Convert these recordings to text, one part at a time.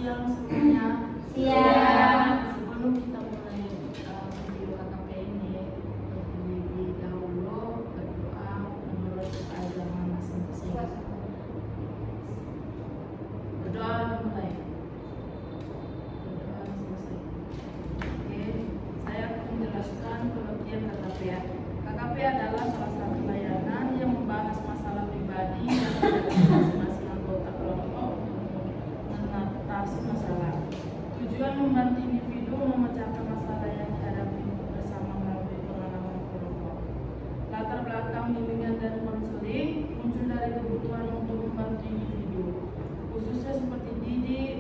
siang semuanya. Siang. Sebelum kita mulai video KKP ini, lebih dahulu berdoa menurut agama masing-masing. Berdoa mulai. Berdoa selesai. Oke, saya akan menjelaskan pengertian KKP ya. KKP adalah salah satu layanan yang membahas masalah pribadi yang masing-masing anggota kelompok mengatasi masalah. Tujuan membantu individu memecahkan masalah yang dihadapi bersama melalui pengalaman kelompok. Latar belakang bimbingan dan konseling muncul dari kebutuhan untuk membantu individu, khususnya seperti didik,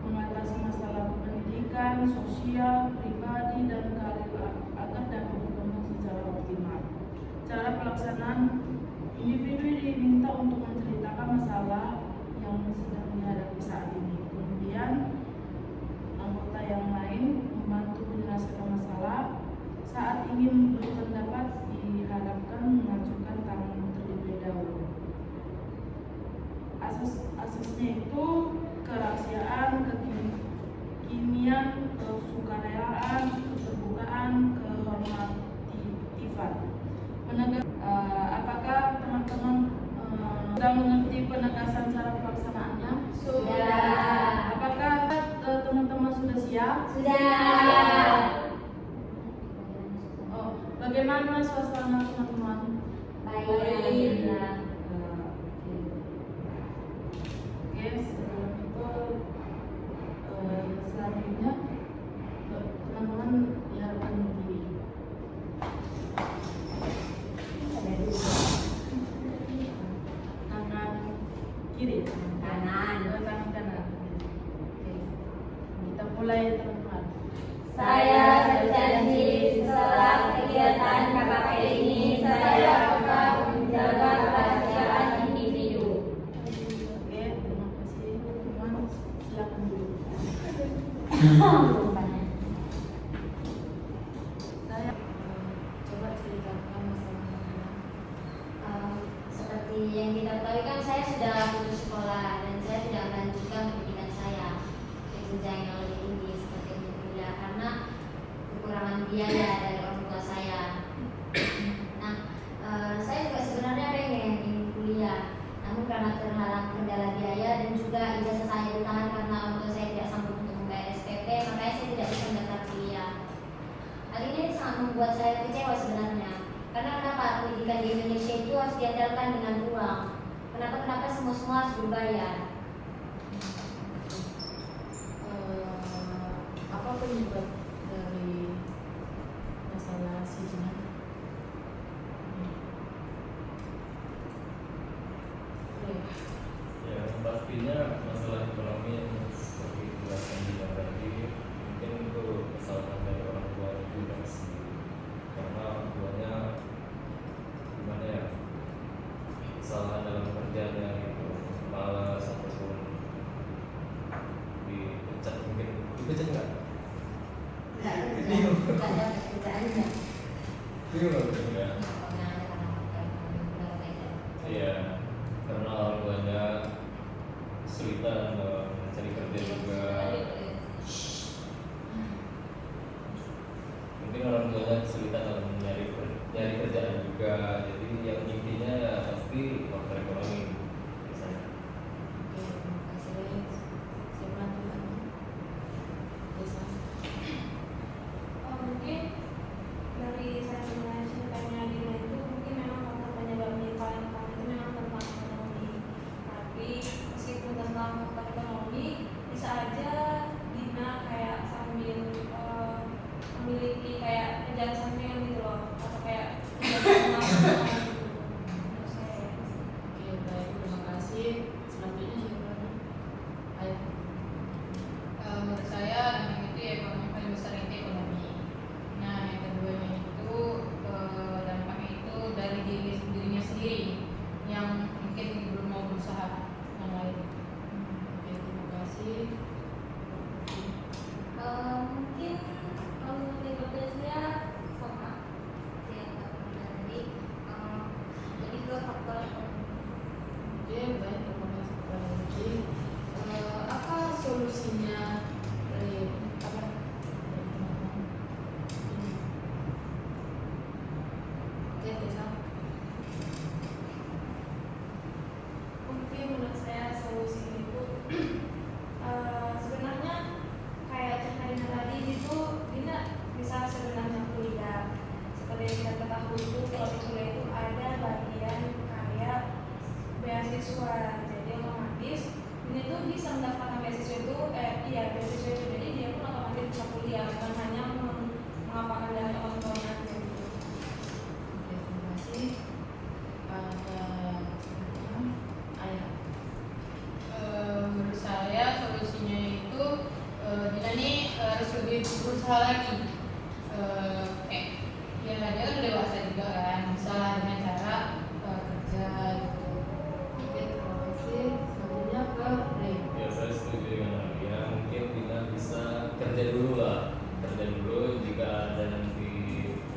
mengatasi masalah pendidikan, sosial, pribadi, dan karir agar dapat berkembang secara optimal. Cara pelaksanaan, individu diminta untuk menceritakan masalah yang sedang dihadapi saat ini. Kemudian anggota yang lain membantu menyelesaikan masalah. Saat ingin memberi pendapat diharapkan mengajukan tangan terlebih dahulu. Asasnya itu kerahasiaan, kekinian, kesukarelaan, keterbukaan, kehormatifan. Apakah teman-teman sudah mengerti penegasan cara pelaksanaannya? Sudah. Apakah teman-teman sudah siap? Sudah. Oh, bagaimana suasana teman-teman? Baik. Oke, sebelum itu selanjutnya teman-teman diharapkan berdiri. Tangan kiri, Kanan. tangan kanan. Oke. Kita mulai teman-teman. Saya berjanji setelah kegiatan KKP ini saya akan menjaga kerahasiaan individu. Oke, terima kasih teman-teman. Silakan dulu. Saya coba ceritakan masalahnya. Seperti yang kita ketahui kan saya sudah putus sekolah dan saya tidak melanjutkan pendidikan saya ke jenjang yang lebih tinggi seperti untuk kuliah karena kekurangan biaya dari orang tua saya. Nah, saya juga sebenarnya pengen ingin kuliah, namun karena terhalang kendala biaya dan juga ijazah saya ditahan karena orang tua saya tidak sanggup untuk membayar SPP, makanya saya tidak bisa mendaftar kuliah. Hal ini sangat membuat saya kecewa sebenarnya. Karena kenapa pendidikan di Indonesia itu harus diandalkan dengan uang? Kenapa semua harus berbayar? Apa penyebab dari masalah sijinan? Ya, pastinya masalah ekonomi yang seperti dijelaskan di tadi mungkin itu kesalahan dari orang tua juga sendiri karena orang tuanya gimana ya, kesalahan dalam pekerjaannya gitu, malas ataupun dipecat, mungkin dipecat nggak? Bingung ya. Iya, karena orang tuanya kesulitan mencari kerja juga. Mungkin orang tuanya kesulitan dalam nyari kerjaan juga. Jadi yang intinya ya pasti faktor ekonomi biasanya. Oke, terima kasih. Siapa teman? Desa. Mungkin dari saya punya cerita usaha lagi. Ya dia kan dewasa juga kan, bisa lah dengan cara kerja gitu. Oke, terima kasih. Selanjutnya ke Ray. Ya saya setuju dengan Alia. Mungkin Dina bisa kerja dulu lah, kerja dulu. Jika ada nanti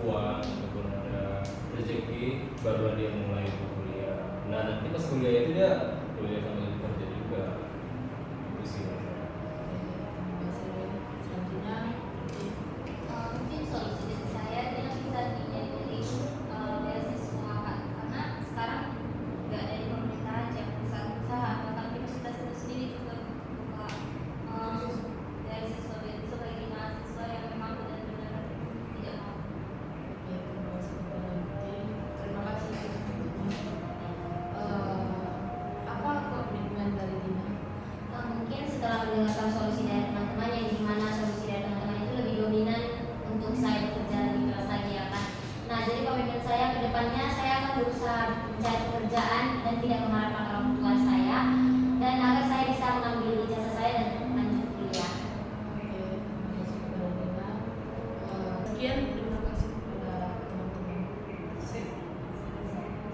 uang ataupun ada rezeki, barulah dia mulai kuliah. Nah nanti pas kuliah itu dia kuliah sambil kerja juga. Itu sih Mas. Terima kasih Ray. Selanjutnya Mungkin solusi dari saya dia bisa dinyatakan beasiswa Kak. Karena sekarang nggak dari pemerintah aja, usaha-usaha bahkan universitas itu sendiri juga buka beasiswa bagi mahasiswa yang memang benar-benar tidak mampu. Oke, terima kasih kepada Bukti. Terima kasih. Apa komitmen dari Dina? Mungkin setelah mendengarkan solusi dari teman-teman yang dimana solusi dari teman-teman itu lebih dominan untuk saya bekerja lebih keras lagi ya kan. Nah jadi komitmen saya ke depannya saya akan berusaha mencari pekerjaan dan tidak mengharapkan orang tua saya dan agar saya bisa mengambil ijazah saya dan lanjut kuliah. Oke, terima kasih kepada Dina. Sekian, terima kasih kepada teman-teman. Sip.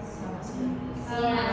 Selamat siang. Siap.